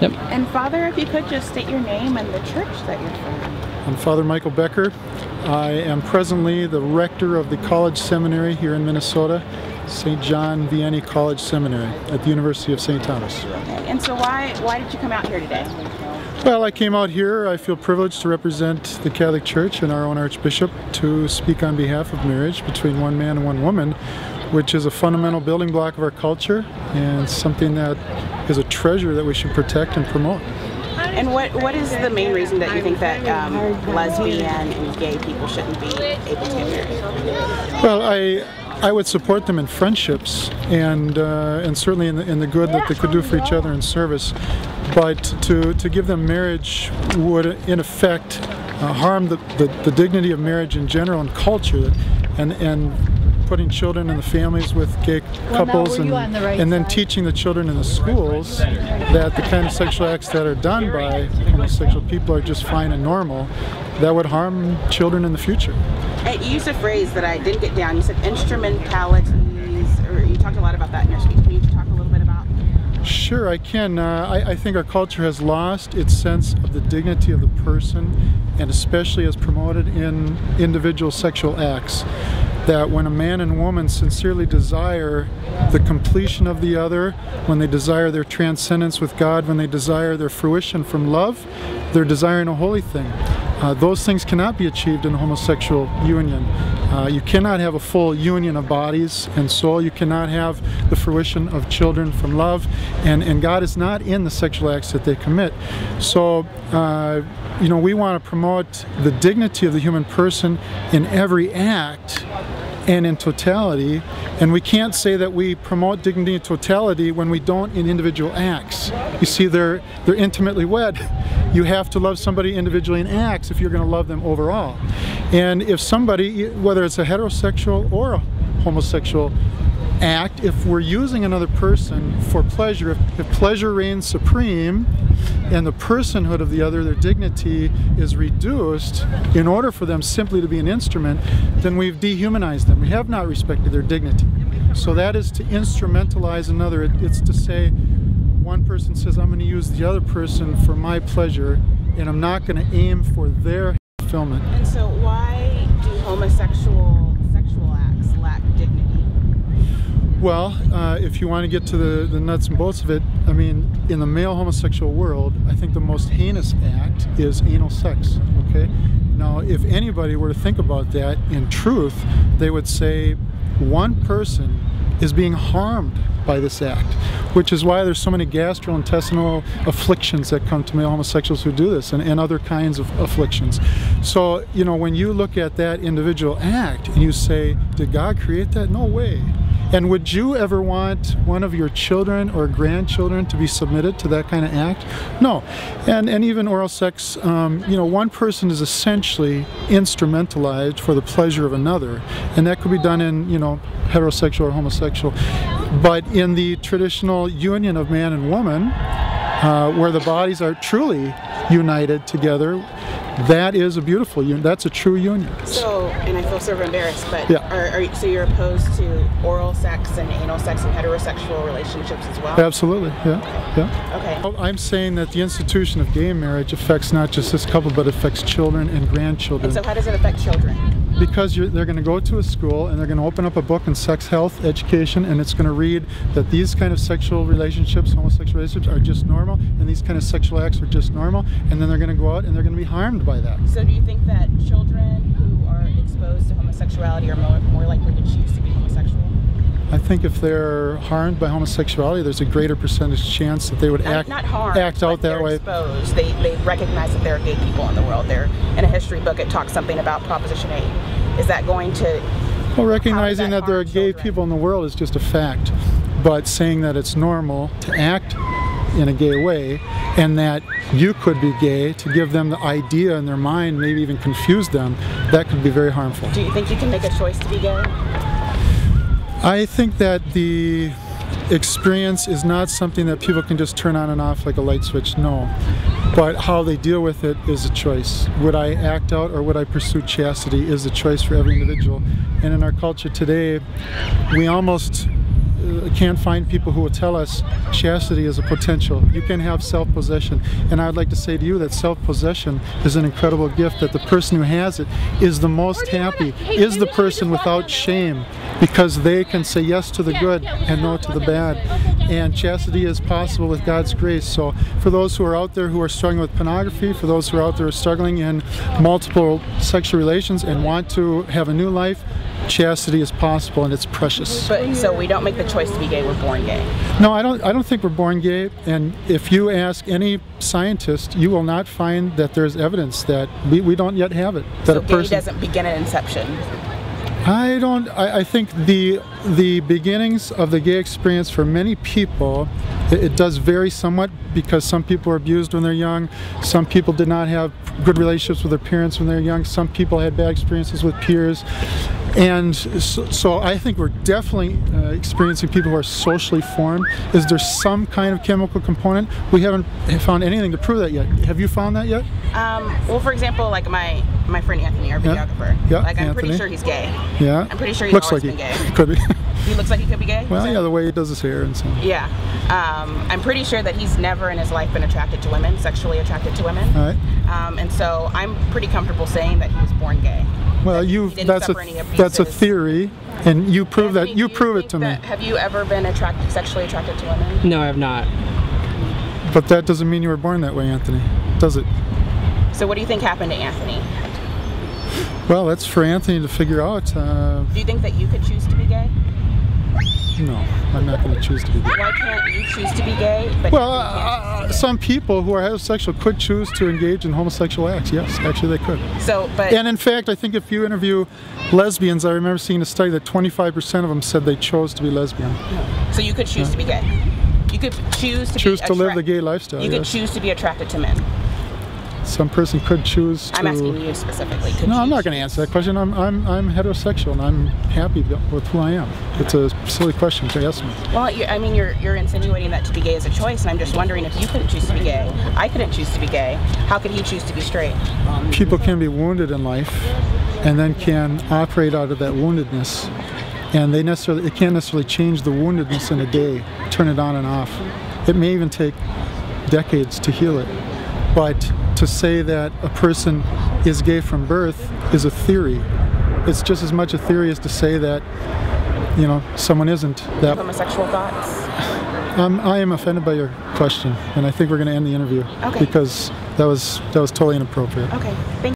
Yep. And Father, if you could just state your name and the church that you're from. I'm Father Michael Becker. I am presently the rector of the college seminary here in Minnesota, St. John Vianney College Seminary at the University of St. Thomas. Okay. And so why did you come out here today? Well, I came out here, I feel privileged to represent the Catholic Church and our own Archbishop to speak on behalf of marriage between one man and one woman, which is a fundamental building block of our culture and something that is a treasure that we should protect and promote. And what is the main reason that you think that lesbian and gay people shouldn't be able to get married? Well, I would support them in friendships and certainly in the good that they could do for each other in service. But to give them marriage would, in effect, harm the dignity of marriage in general and culture, and putting children in the families with gay couples and then teaching the children in the schools that the kind of sexual acts that are done by homosexual people are just fine and normal, that would harm children in the future. You used a phrase that I didn't get down. You said instrumentalities, or you talked a lot about that in your speech. Can you talk a little bit about? Sure, I can. I think our culture has lost its sense of the dignity of the person, and especially as promoted in individual sexual acts. That when a man and woman sincerely desire the completion of the other, when they desire their transcendence with God, when they desire their fruition from love, they're desiring a holy thing. Those things cannot be achieved in a homosexual union. You cannot have a full union of bodies and soul. You cannot have the fruition of children from love, and God is not in the sexual acts that they commit. So, we want to promote the dignity of the human person in every act and in totality, and we can't say that we promote dignity in totality when we don't in individual acts. You see, they're intimately wed. You have to love somebody individually in acts if you're going to love them overall. And if somebody, whether it's a heterosexual or a homosexual act, if we're using another person for pleasure, if pleasure reigns supreme and the personhood of the other, their dignity, is reduced in order for them simply to be an instrument, then we've dehumanized them. We have not respected their dignity. So that is to instrumentalize another. It's to say one person says, I'm going to use the other person for my pleasure, and I'm not going to aim for their fulfillment. And so why do homosexual sexual acts lack dignity? Well, if you want to get to the nuts and bolts of it, I mean, in the male homosexual world, I think the most heinous act is anal sex, okay? Now, if anybody were to think about that in truth, they would say one person is being harmed by this act, which is why there's so many gastrointestinal afflictions that come to male homosexuals who do this, and other kinds of afflictions. So, when you look at that individual act and you say, did God create that? No way. And would you ever want one of your children or grandchildren to be submitted to that kind of act? No. And even oral sex, one person is essentially instrumentalized for the pleasure of another, and that could be done in, heterosexual or homosexual. But in the traditional union of man and woman, where the bodies are truly united together, that is a beautiful union. That's a true union. So, and I feel sort of embarrassed, but yeah. So you're opposed to oral sex and anal sex in heterosexual relationships as well? Absolutely, yeah. Okay. I'm saying that the institution of gay marriage affects not just this couple, but affects children and grandchildren. And so how does it affect children? Because they're going to go to a school and they're going to open up a book in sex health education, and it's going to read that these kind of sexual relationships, homosexual relationships, are just normal, and these kind of sexual acts are just normal, and then they're going to go out and they're going to be harmed by that. So do you think that children who are exposed to homosexuality are more likely to choose to be homosexual? I think if they're harmed by homosexuality, there's a greater percentage chance that they would act out that way. Exposed. They recognize that there are gay people in the world. They're in a history book. It talks something about Proposition 8. Is that going to? Well, recognizing that there are gay people in the world is just a fact, but saying that it's normal to act in a gay way, and that you could be gay, to give them the idea in their mind, maybe even confuse them, that could be very harmful. Do you think you can make a choice to be gay? I think that the experience is not something that people can just turn on and off like a light switch, no. But how they deal with it is a choice. Would I act out or would I pursue chastity is a choice for every individual. And in our culture today, we almost can't find people who will tell us chastity is a potential. You can have self-possession. And I'd like to say to you that self-possession is an incredible gift, that the person who has it is the most happy, is the person without shame, because they can say yes to the good and no to the bad. And chastity is possible with God's grace. So for those who are out there who are struggling with pornography, for those who are out there struggling in multiple sexual relations and want to have a new life, chastity is possible, and it's precious. But so we don't make the choice to be gay, we're born gay. No, I don't think we're born gay, and if you ask any scientist, you will not find that there's evidence that we don't yet have it. That so gay doesn't begin at inception. I think the beginnings of the gay experience for many people, it does vary somewhat, because some people are abused when they're young, some people did not have good relationships with their parents when they're young, some people had bad experiences with peers. And so I think we're definitely experiencing people who are socially formed. Is there some kind of chemical component? We haven't found anything to prove that yet. Have you found that yet? Well, for example, like my friend Anthony, our videographer. Yeah, like I'm Anthony. pretty sure he's gay. Yeah. I'm pretty sure he's looks always like been gay. He could be. He looks like he could be gay? Well, yeah, the way he does his hair and so on. Yeah. I'm pretty sure that he's never in his life been attracted to women, sexually attracted to women. All right. And so I'm pretty comfortable saying that he was born gay. Well, that's a theory, and you prove that. You prove it to me. Have you ever been sexually attracted to women? No, I have not. But that doesn't mean you were born that way, Anthony, does it? So what do you think happened to Anthony? Well, that's for Anthony to figure out. Do you think that you could choose to be gay? No, I'm not going to choose to be gay. Why can't you choose to be gay? But well, some people who are heterosexual could choose to engage in homosexual acts. Yes, actually they could. And in fact, I think if you interview lesbians, I remember seeing a study that 25% of them said they chose to be lesbian. So you could choose to be gay. You could choose to live the gay lifestyle. You could choose to be attracted to men. Some person could choose to... I'm asking you specifically. No, I'm not going to answer that question. I'm heterosexual and I'm happy with who I am. It's a silly question to ask me. Well, I mean, you're insinuating that to be gay is a choice, and I'm just wondering, if you couldn't choose to be gay, I couldn't choose to be gay, how could he choose to be straight? People can be wounded in life and then can operate out of that woundedness, and it can't necessarily change the woundedness in a day, turn it on and off. It may even take decades to heal it. But to say that a person is gay from birth is a theory. It's just as much a theory as to say that, you know, someone isn't. That homosexual thoughts? I am offended by your question, and I think we're going to end the interview. Okay. Because that was totally inappropriate. Okay. Thank you.